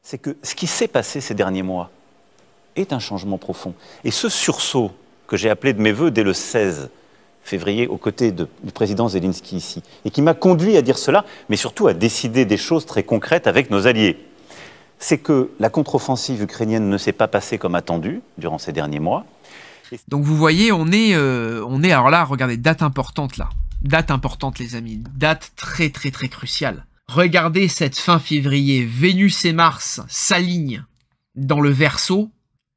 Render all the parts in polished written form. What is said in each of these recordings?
c'est que ce qui s'est passé ces derniers mois est un changement profond. Et ce sursaut que j'ai appelé de mes voeux dès le 16 février, aux côtés du président Zelensky ici, et qui m'a conduit à dire cela, mais surtout à décider des choses très concrètes avec nos alliés, c'est que la contre-offensive ukrainienne ne s'est pas passée comme attendu durant ces derniers mois. Donc vous voyez, on est alors là, regardez, date importante là. Date importante les amis, date très cruciale. Regardez cette fin février, Vénus et Mars s'alignent dans le Verseau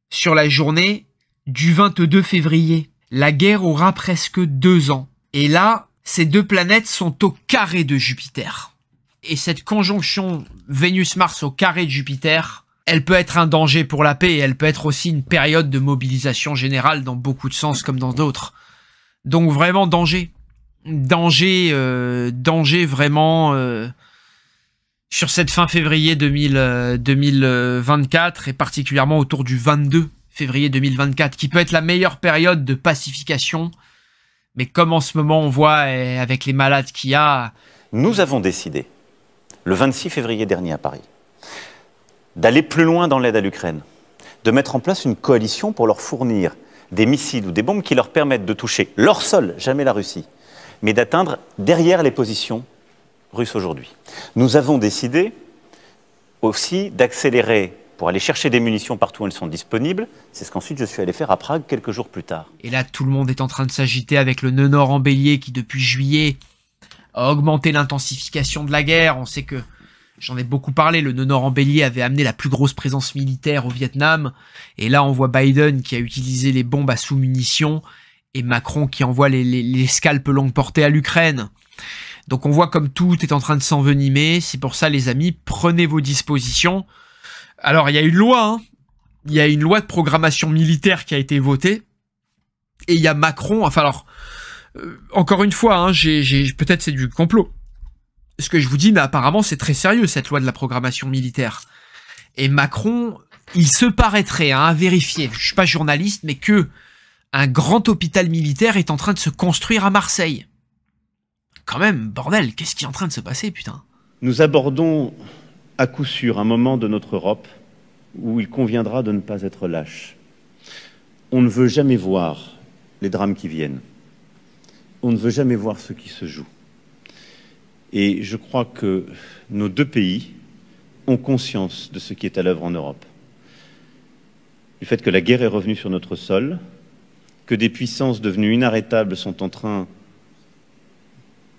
sur la journée du 22 février. La guerre aura presque 2 ans. Et là, ces deux planètes sont au carré de Jupiter. Et cette conjonction Vénus-Mars au carré de Jupiter, elle peut être un danger pour la paix et elle peut être aussi une période de mobilisation générale dans beaucoup de sens comme dans d'autres. Donc vraiment danger. Danger vraiment sur cette fin février 2024 et particulièrement autour du 22 février 2024 qui peut être la meilleure période de pacification. Mais comme en ce moment on voit avec les malades qu'il y a... Nous avons décidé, le 26 février dernier à Paris, d'aller plus loin dans l'aide à l'Ukraine, de mettre en place une coalition pour leur fournir des missiles ou des bombes qui leur permettent de toucher leur sol, jamais la Russie, mais d'atteindre derrière les positions russes aujourd'hui. Nous avons décidé aussi d'accélérer pour aller chercher des munitions partout où elles sont disponibles. C'est ce qu'ensuite je suis allé faire à Prague quelques jours plus tard. Et là, tout le monde est en train de s'agiter avec le nœud nord en bélier qui, depuis juillet, a augmenté l'intensification de la guerre. On sait que, j'en ai beaucoup parlé, le nœud nord en bélier avait amené la plus grosse présence militaire au Vietnam. Et là, on voit Biden qui a utilisé les bombes à sous-munitions et Macron qui envoie les scalpes longue portée à l'Ukraine. Donc on voit comme tout est en train de s'envenimer. C'est pour ça, les amis, prenez vos dispositions. Alors, il y a une loi, hein. Il y a une loi de programmation militaire qui a été votée. Et il y a Macron, enfin alors, encore une fois, hein, peut-être c'est du complot. Ce que je vous dis, mais apparemment c'est très sérieux cette loi de la programmation militaire. Et Macron, il se paraîtrait, hein, à vérifier, je suis pas journaliste, mais que un grand hôpital militaire est en train de se construire à Marseille. Quand même, bordel, qu'est-ce qui est en train de se passer, putain? Nous abordons à coup sûr un moment de notre Europe où il conviendra de ne pas être lâche. On ne veut jamais voir les drames qui viennent. On ne veut jamais voir ce qui se joue. Et je crois que nos deux pays ont conscience de ce qui est à l'œuvre en Europe. Du fait que la guerre est revenue sur notre sol, que des puissances devenues inarrêtables sont en train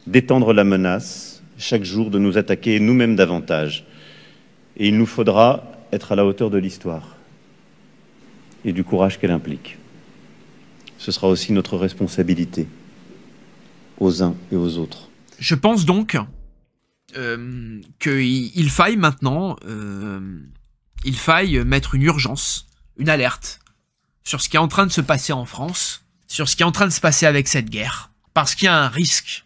d'étendre la menace, chaque jour de nous attaquer nous-mêmes davantage. Et il nous faudra être à la hauteur de l'histoire et du courage qu'elle implique. Ce sera aussi notre responsabilité aux uns et aux autres. Je pense donc qu'il faille maintenant mettre une urgence, une alerte sur ce qui est en train de se passer en France, sur ce qui est en train de se passer avec cette guerre. Parce qu'il y a un risque,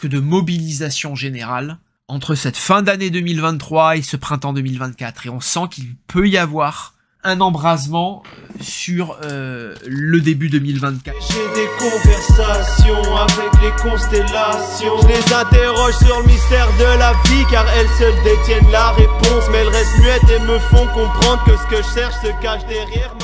de mobilisation générale entre cette fin d'année 2023 et ce printemps 2024. Et on sent qu'il peut y avoir un embrasement sur le début 2024. J'ai des conversations avec les constellations. Je les interroge sur le mystère de la vie, car elles seules détiennent la réponse. Mais elles restent muettes et me font comprendre que ce que je cherche se cache derrière.